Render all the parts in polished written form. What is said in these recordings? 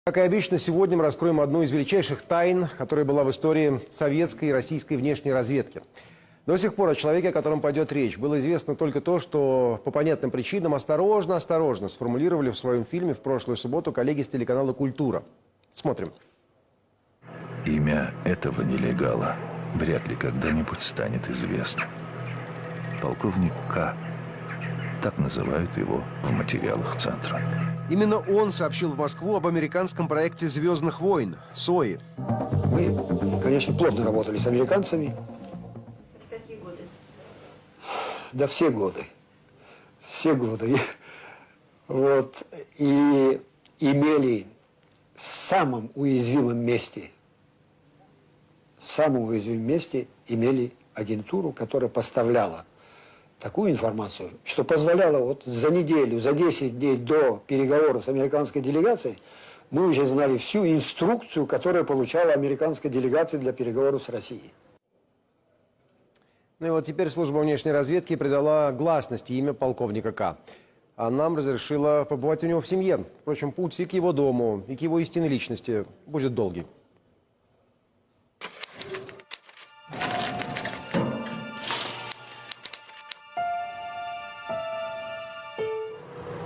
Как и обещано, сегодня мы раскроем одну из величайших тайн, которая была в истории советской и российской внешней разведки. До сих пор о человеке, о котором пойдет речь, было известно только то, что по понятным причинам осторожно сформулировали в своем фильме в прошлую субботу коллеги с телеканала «Культура». Смотрим. Имя этого нелегала вряд ли когда-нибудь станет известным. Полковник К. Так называют его в материалах Центра. Именно он сообщил в Москву об американском проекте «Звездных войн» СОИ. Мы, конечно, плотно работали с американцами. Это какие годы? Да все годы. Все годы. Вот. И имели в самом уязвимом месте, имели агентуру, которая поставляла такую информацию, что позволяло вот за неделю, за 10 дней до переговоров с американской делегацией, мы уже знали всю инструкцию, которую получала американская делегация для переговоров с Россией. Ну и вот теперь служба внешней разведки придала гласности имя полковника К. А нам разрешила побывать у него в семье. Впрочем, путь и к его дому, и к его истинной личности будет долгий.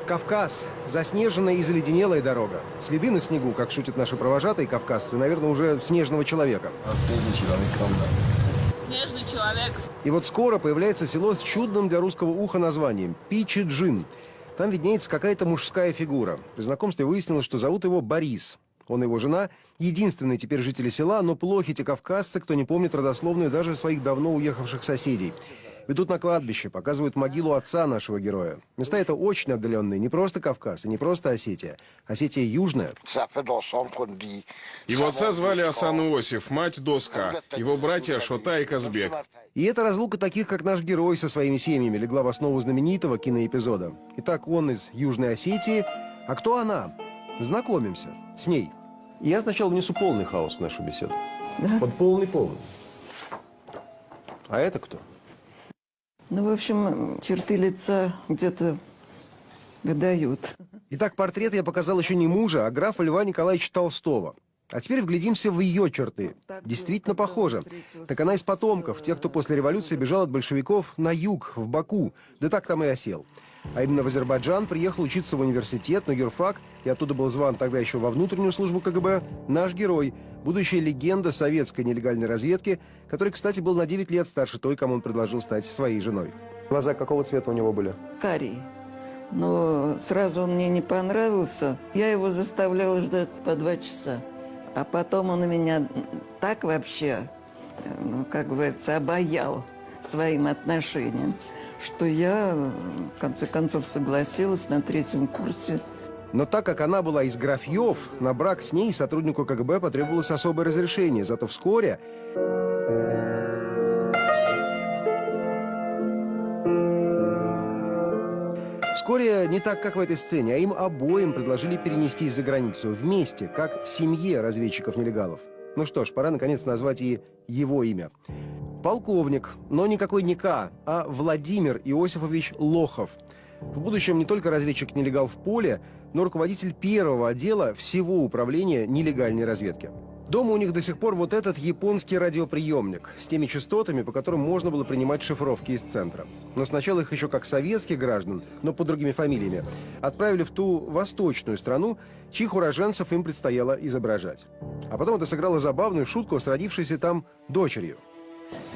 Кавказ. Заснеженная и заледенелая дорога. Следы на снегу, как шутят наши провожатые кавказцы, наверное, уже снежного человека. Снежный человек, Снежный человек. И вот скоро появляется село с чудным для русского уха названием – Пичиджин. Там виднеется какая-то мужская фигура. При знакомстве выяснилось, что зовут его Борис. Он и его жена – единственные теперь жители села, но плохи те кавказцы, кто не помнит родословную даже своих давно уехавших соседей. Ведут на кладбище, показывают могилу отца нашего героя. Места это очень отдаленные, не просто Кавказ и не просто Осетия. Осетия южная. Его отца звали Асан Иосиф, мать Доска, его братья Шота и Казбек. И эта разлука таких, как наш герой со своими семьями, легла в основу знаменитого киноэпизода. Итак, он из Южной Осетии. А кто она? Знакомимся с ней. Я сначала внесу полный хаос в нашу беседу. Да? Вот полный. А это кто? Ну, в общем, черты лица где-то выдают. Итак, портрет я показал еще не мужа, а графа Льва Николаевича Толстого. А теперь вглядимся в ее черты. Действительно похожа. Так она из потомков, тех, кто после революции бежал от большевиков на юг, в Баку. Да так там и осел. А именно в Азербайджан приехал учиться в университет, на юрфак, и оттуда был зван тогда еще во внутреннюю службу КГБ, наш герой, будущая легенда советской нелегальной разведки, который, кстати, был на 9 лет старше той, кому он предложил стать своей женой. Глаза какого цвета у него были? Карий. Но сразу он мне не понравился. Я его заставляла ждать по 2 часа. А потом он меня так вообще, ну, как говорится, обаял своим отношением, что я, в конце концов, согласилась на 3-м курсе. Но так как она была из графьев, на брак с ней сотруднику КГБ потребовалось особое разрешение. Зато вскоре... Вскоре не так, как в этой сцене, а им обоим предложили перенестись за границу вместе, как семье разведчиков-нелегалов. Ну что ж, пора наконец назвать и его имя. Полковник, но никакой не К, а Владимир Иосифович Лохов. В будущем не только разведчик-нелегал в поле, но руководитель первого отдела всего управления нелегальной разведки. Дома у них до сих пор вот этот японский радиоприемник с теми частотами, по которым можно было принимать шифровки из центра. Но сначала их еще как советских граждан, но под другими фамилиями, отправили в ту восточную страну, чьих уроженцев им предстояло изображать. А потом это сыграло забавную шутку с родившейся там дочерью.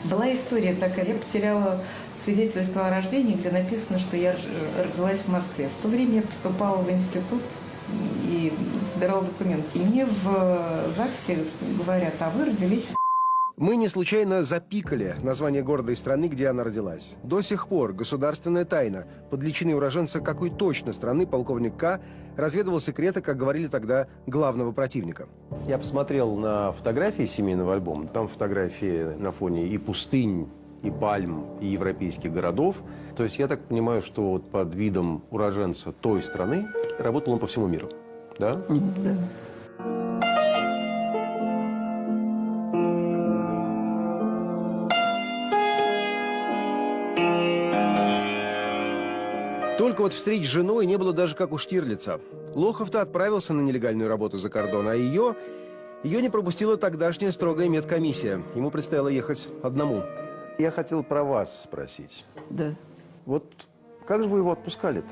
Была история такая, я потеряла свидетельство о рождении, где написано, что я родилась в Москве. В то время я поступала в институт и собирала документы. И мне в ЗАГСе говорят, а вы родились в... Мы не случайно запикали название города и страны, где она родилась. До сих пор государственная тайна, под личиной уроженца какой точно страны полковник К. разведывал секреты, как говорили тогда, главного противника. Я посмотрел на фотографии семейного альбома. Там фотографии на фоне и пустынь, и пальм, и европейских городов. То есть я так понимаю, что вот под видом уроженца той страны работал он по всему миру. Да? Да. Только вот встреч с женой не было даже как у Штирлица. Лохов-то отправился на нелегальную работу за кордон, а ее не пропустила тогдашняя строгая медкомиссия. Ему предстояло ехать одному. Я хотел про вас спросить. Да. Вот как же вы его отпускали-то?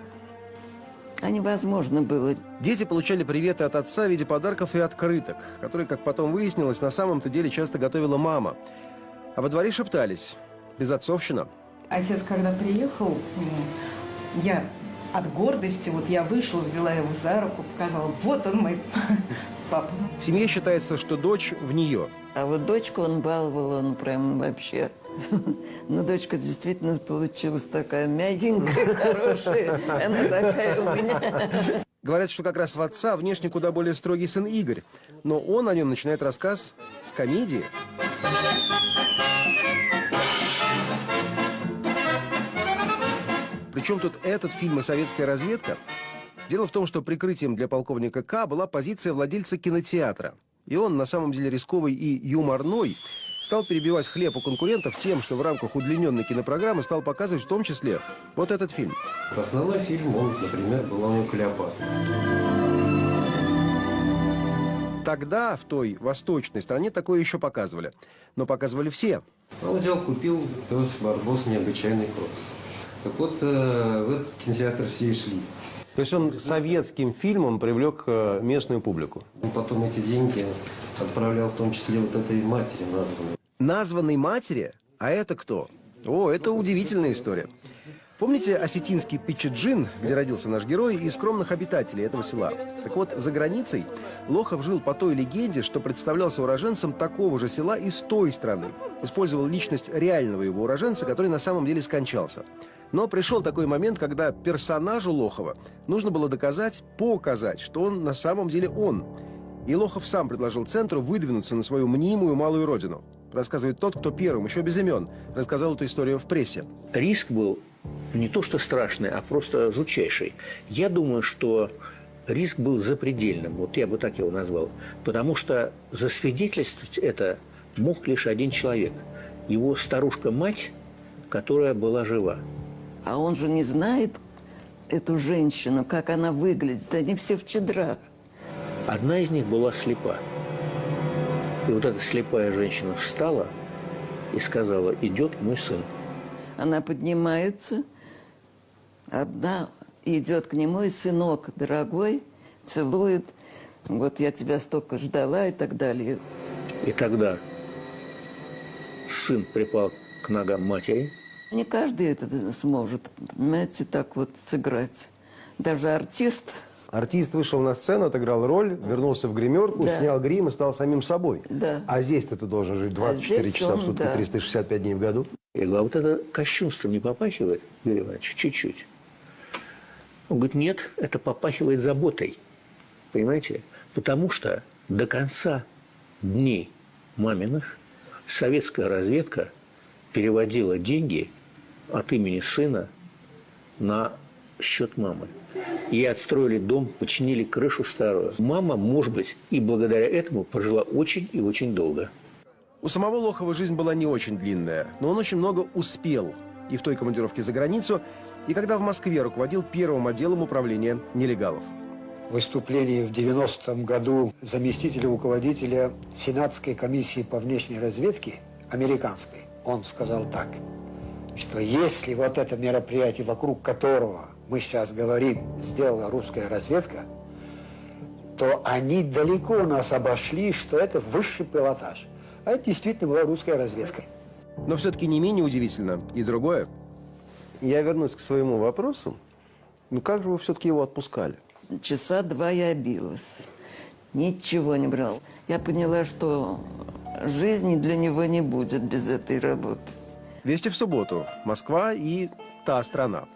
А невозможно было. Дети получали приветы от отца в виде подарков и открыток, которые, как потом выяснилось, на самом-то деле часто готовила мама. А во дворе шептались: безотцовщина. Отец, когда приехал, я от гордости, вот я вышла, взяла его за руку, показала, вот он мой папа. В семье считается, что дочь в нее. А вот дочку он баловал, он прям вообще. Но дочка действительно получилась такая мягенькая, хорошая. Она такая у меня. Говорят, что как раз в отца внешне куда более строгий сын Игорь. Но он о нем начинает рассказ с комедии. Причем тут этот фильм и советская разведка? Дело в том, что прикрытием для полковника К. была позиция владельца кинотеатра. И он, на самом деле рисковый и юморной, стал перебивать хлеб у конкурентов тем, что в рамках удлиненной кинопрограммы стал показывать в том числе вот этот фильм. Основной фильм, он, например, был «Он Клеопатра». Тогда в той восточной стране такое еще показывали. Но показывали все. Он взял, купил Иосиф Барбос «Необычайный кросс». Так вот, в этот кинотеатр все и шли. То есть он советским фильмом привлек местную публику? Он потом эти деньги отправлял в том числе вот этой матери названной. Названной матери? А это кто? О, это удивительная история. Помните осетинский Пичиджин, где родился наш герой, и скромных обитателей этого села? Так вот, за границей Лохов жил по той легенде, что представлялся уроженцем такого же села из той страны. Использовал личность реального его уроженца, который на самом деле скончался. Но пришел такой момент, когда персонажу Лохова нужно было показать, что он на самом деле он. И Лохов сам предложил центру выдвинуться на свою мнимую малую родину. Рассказывает тот, кто первым, еще без имен, рассказал эту историю в прессе. Риск был не то что страшный, а просто жутчайший. Я думаю, что риск был запредельным, вот я бы так его назвал. Потому что засвидетельствовать это мог лишь один человек. Его старушка-мать, которая была жива. А он же не знает эту женщину, как она выглядит. Они все в чедрах. Одна из них была слепа. И вот эта слепая женщина встала и сказала: идет мой сын. Она поднимается, одна идет к нему, и сынок дорогой целует. Вот я тебя столько ждала и так далее. И тогда сын припал к ногам матери. Не каждый это сможет, понимаете, так вот сыграть. Даже артист. Артист вышел на сцену, отыграл роль, вернулся в гримерку, Да. снял грим и стал самим собой. Да. А здесь-то ты должен жить 24 здесь часа в он, сутки, да. 365 дней в году. Я говорю: а вот это кощунством не попахивает, Юрий Иванович? Чуть-чуть. Он говорит: нет, это попахивает заботой. Понимаете? Потому что до конца дней маминых советская разведка переводила деньги от имени сына на счет мамы. Ей отстроили дом, починили крышу старую. Мама, может быть, и благодаря этому прожила очень и очень долго. У самого Лохова жизнь была не очень длинная, но он очень много успел. И в той командировке за границу, и когда в Москве руководил первым отделом управления нелегалов. В выступлении в 90-м году заместителя руководителя Сенатской комиссии по внешней разведке, американской, он сказал так, что если вот это мероприятие, вокруг которого мы сейчас говорим, сделала русская разведка, то они далеко нас обошли, что это высший пилотаж. А это действительно была русская разведка. Но все-таки не менее удивительно и другое. Я вернусь к своему вопросу. Ну как же вы все-таки его отпускали? Часа два я билась. Ничего не брал. Я поняла, что жизни для него не будет без этой работы. Вести в субботу. Москва и та страна.